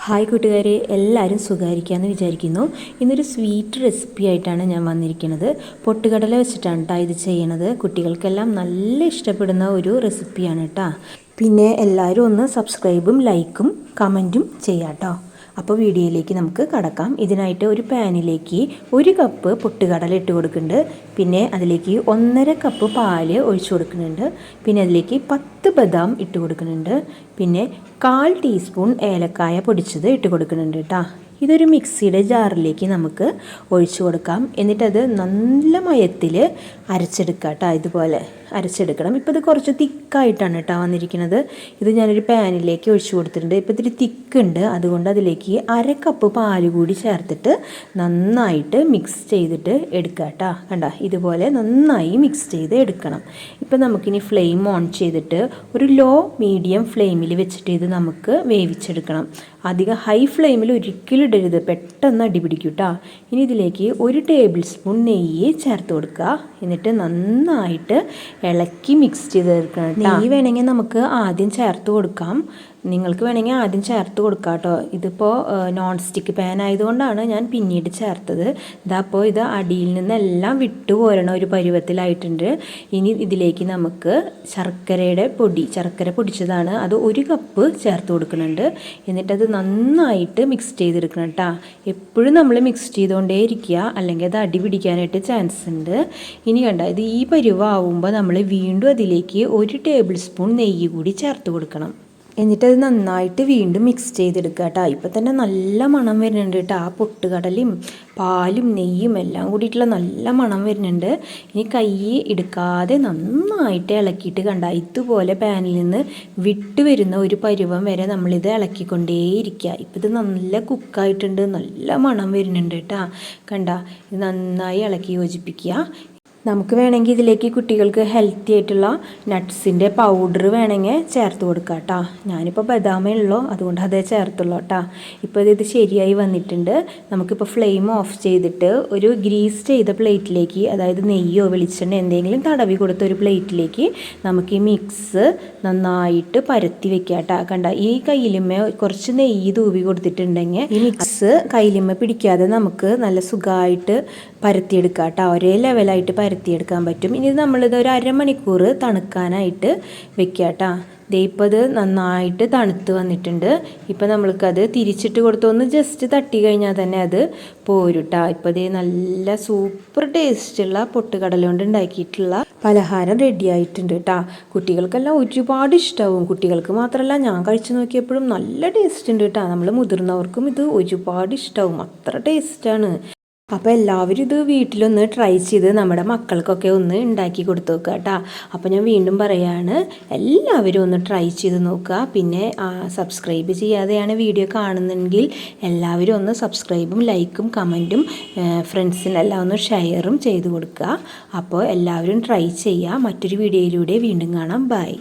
Hi കൂട്ടുകാരെ, എല്ലാവരും സുഖമായിരിക്കാമെന്ന് വിചാരിക്കുന്നു. ഇന്നൊരു സ്വീറ്റ് റെസിപ്പി ആയിട്ടാണ് ഞാൻ വന്നിരിക്കുന്നത്. പൊട്ടുകടല വെച്ചിട്ടാണ് കേട്ടോ ഇത് ചെയ്യണത്. കുട്ടികൾക്കെല്ലാം നല്ല ഇഷ്ടപ്പെടുന്ന ഒരു റെസിപ്പിയാണ് കേട്ടോ. പിന്നെ എല്ലാവരും ഒന്ന് സബ്സ്ക്രൈബും ലൈക്കും കമൻറ്റും ചെയ്യാം കേട്ടോ. അപ്പോൾ വീഡിയോയിലേക്ക് നമുക്ക് കടക്കാം. ഇതിനായിട്ട് ഒരു പാനിലേക്ക് 1 കപ്പ് പൊട്ടുകടല ഇട്ട് കൊടുക്കുന്നുണ്ട്. പിന്നെ അതിലേക്ക് 1.5 കപ്പ് പാല് ഒഴിച്ചു കൊടുക്കുന്നുണ്ട്. പിന്നെ അതിലേക്ക് 10 ബദാം ഇട്ട് കൊടുക്കുന്നുണ്ട്. പിന്നെ 1/4 ടീസ്പൂൺ ഏലക്കായ പൊടിച്ചത് ഇട്ട് കൊടുക്കുന്നുണ്ട് കേട്ടോ. ഇതൊരു മിക്സിയുടെ ജാറിലേക്ക് നമുക്ക് ഒഴിച്ചു കൊടുക്കാം. എന്നിട്ടത് നല്ല മയത്തിൽ അരച്ചെടുക്കാം കേട്ടോ. ഇതുപോലെ അരച്ചെടുക്കണം. ഇപ്പോൾ ഇത് കുറച്ച് തിക്കായിട്ടാണ് കേട്ടോ വന്നിരിക്കുന്നത്. ഇത് ഞാനൊരു പാനിലേക്ക് ഒഴിച്ചു കൊടുത്തിട്ടുണ്ട്. ഇപ്പോൾ ഇത്തിരി തിക്കുണ്ട്, അതുകൊണ്ട് അതിലേക്ക് 1/2 കപ്പ് പാല് കൂടി ചേർത്തിട്ട് നന്നായിട്ട് മിക്സ് ചെയ്തിട്ട് എടുക്കുക കേട്ടോ. കണ്ടോ, ഇതുപോലെ നന്നായി മിക്സ് ചെയ്ത് എടുക്കണം. ഇപ്പോൾ നമുക്കിനി ഫ്ലെയിം ഓൺ ചെയ്തിട്ട് ഒരു ലോ മീഡിയം ഫ്ലെയിമിൽ വെച്ചിട്ട് ഇത് നമുക്ക് വേവിച്ചെടുക്കണം. അധികം ഹൈ ഫ്ലെയിമിൽ ഒരിക്കലും ഇടരുത്, പെട്ടെന്ന് അടിപിടിക്കും കേട്ടോ. ഇനി ഇതിലേക്ക് 1 ടേബിൾ സ്പൂൺ നെയ്യ് ചേർത്ത് കൊടുക്കുക. എന്നിട്ട് നന്നായിട്ട് ഇളക്കി മിക്സ് ചെയ്ത് എടുക്കണം. നെയ്യ് വേണമെങ്കിൽ നമുക്ക് ആദ്യം ചേർത്ത് കൊടുക്കാം. നിങ്ങൾക്ക് വേണമെങ്കിൽ ആദ്യം ചേർത്ത് കൊടുക്കാം കേട്ടോ. ഇതിപ്പോൾ നോൺ സ്റ്റിക്ക് പാൻ ആയതുകൊണ്ടാണ് ഞാൻ പിന്നീട് ചേർത്തത്. ഇതപ്പോൾ ഇത് അടിയിൽ നിന്നെല്ലാം വിട്ടു പോരണ ഒരു പരുവത്തിലായിട്ടുണ്ട്. ഇനി ഇതിലേക്ക് നമുക്ക് ശർക്കര പൊടിച്ചതാണ്, അത് 1 കപ്പ് ചേർത്ത് കൊടുക്കുന്നുണ്ട്. എന്നിട്ടത് നന്നായിട്ട് മിക്സ് ചെയ്തെടുക്കണം കേട്ടോ. എപ്പോഴും നമ്മൾ മിക്സ് ചെയ്തുകൊണ്ടേ ഇരിക്കുക, അല്ലെങ്കിൽ അത് അടി പിടിക്കാനായിട്ട് ചാൻസ് ഉണ്ട്. ഇനി കണ്ട, ഇത് ഈ പരുവാകുമ്പോൾ നമ്മൾ വീണ്ടും അതിലേക്ക് 1 ടേബിൾ സ്പൂൺ നെയ്യ് കൂടി ചേർത്ത് കൊടുക്കണം. എന്നിട്ടത് നന്നായിട്ട് വീണ്ടും മിക്സ് ചെയ്തെടുക്കുക കേട്ടോ. ഇപ്പം തന്നെ നല്ല മണം വരുന്നുണ്ട് കേട്ടോ. ആ പൊട്ടുകടലയും പാലും നെയ്യും എല്ലാം കൂടിയിട്ടുള്ള നല്ല മണം വരുന്നുണ്ട്. ഇനി കൈ എടുക്കാതെ നന്നായിട്ട് ഇളക്കിയിട്ട് കണ്ട, ഇതുപോലെ പാനിൽ നിന്ന് വിട്ട് വരുന്ന ഒരു പരുവം വരെ നമ്മളിത് ഇളക്കിക്കൊണ്ടേയിരിക്കുക. ഇപ്പം ഇത് നല്ല കുക്കായിട്ടുണ്ട്, നല്ല മണം വരുന്നുണ്ട് കേട്ടോ. കണ്ട, ഇത് നന്നായി ഇളക്കി യോജിപ്പിക്കുക. നമുക്ക് വേണമെങ്കിൽ ഇതിലേക്ക് കുട്ടികൾക്ക് ഹെൽത്തി ആയിട്ടുള്ള നട്ട്സിൻ്റെ പൗഡർ വേണമെങ്കിൽ ചേർത്ത് കൊടുക്കാം കേട്ടോ. ഞാനിപ്പോൾ ബദാമേ ഉള്ളൂ, അതുകൊണ്ട് അതേ ചേർത്തുള്ളൂ കേട്ടോ. ഇപ്പോൾ ഇത് ശരിയായി വന്നിട്ടുണ്ട്. നമുക്കിപ്പോൾ ഫ്ലെയിം ഓഫ് ചെയ്തിട്ട് ഒരു ഗ്രീസ് ചെയ്ത പ്ലേറ്റിലേക്ക്, അതായത് നെയ്യോ വെളിച്ചെണ്ണ എന്തെങ്കിലും തടവി കൊടുത്ത ഒരു പ്ലേറ്റിലേക്ക് നമുക്ക് ഈ മിക്സ് നന്നായിട്ട് പരത്തി വെക്കാം കേട്ടോ. കണ്ട, ഈ കയ്യിലുമ്മ കുറച്ച് നെയ്യ് തൂവി കൊടുത്തിട്ടുണ്ടെങ്കിൽ ഈ മിക്സ് കയ്യിലുമ്മ പിടിക്കാതെ നമുക്ക് നല്ല സുഖമായിട്ട് പരത്തിയെടുക്കാം കേട്ടോ. ഒരേ ലെവലായിട്ട് പരത്തിയെടുക്കാൻ പറ്റും. ഇനി നമ്മളിത് ഒരു 1/2 മണിക്കൂർ തണുക്കാനായിട്ട് വെക്കുക കേട്ടോ. ഇപ്പോൾ ഇത് നന്നായിട്ട് തണുത്ത് വന്നിട്ടുണ്ട്. ഇപ്പോൾ നമ്മൾക്കത് തിരിച്ചിട്ട് കൊടുത്ത് ഒന്ന് ജസ്റ്റ് തട്ടി കഴിഞ്ഞാൽ തന്നെ അത് പോരും കേട്ടോ. ഇപ്പോൾ ഇത് നല്ല സൂപ്പർ ടേസ്റ്റുള്ള പൊട്ടുകടല കൊണ്ട് ഉണ്ടാക്കിയിട്ടുള്ള പലഹാരം റെഡി ആയിട്ടുണ്ട് കേട്ടോ. കുട്ടികൾക്കെല്ലാം ഒരുപാട് ഇഷ്ടമാവും. കുട്ടികൾക്ക് മാത്രമല്ല, ഞാൻ കഴിച്ചു നോക്കിയപ്പോഴും നല്ല ടേസ്റ്റ് ഉണ്ട് കേട്ടോ. നമ്മൾ മുതിർന്നവർക്കും ഇത് ഒരുപാട് ഇഷ്ടമാവും, അത്ര ടേസ്റ്റാണ്. അപ്പോൾ എല്ലാവരും ഇത് വീട്ടിലൊന്ന് ട്രൈ ചെയ്ത് നമ്മുടെ മക്കൾക്കൊക്കെ ഒന്ന് ഉണ്ടാക്കി കൊടുത്തു നോക്കുക കേട്ടോ. അപ്പോൾ ഞാൻ വീണ്ടും പറയുകയാണ്, എല്ലാവരും ഒന്ന് ട്രൈ ചെയ്ത് നോക്കുക. പിന്നെ സബ്സ്ക്രൈബ് ചെയ്യാതെയാണ് വീഡിയോ കാണുന്നതെങ്കിൽ എല്ലാവരും ഒന്ന് സബ്സ്ക്രൈബും ലൈക്കും കമൻറ്റും ഫ്രണ്ട്സിനെല്ലാം ഒന്ന് ഷെയറും ചെയ്ത് കൊടുക്കുക. അപ്പോൾ എല്ലാവരും ട്രൈ ചെയ്യുക. മറ്റൊരു വീഡിയോയിലൂടെ വീണ്ടും കാണാം. ബൈ.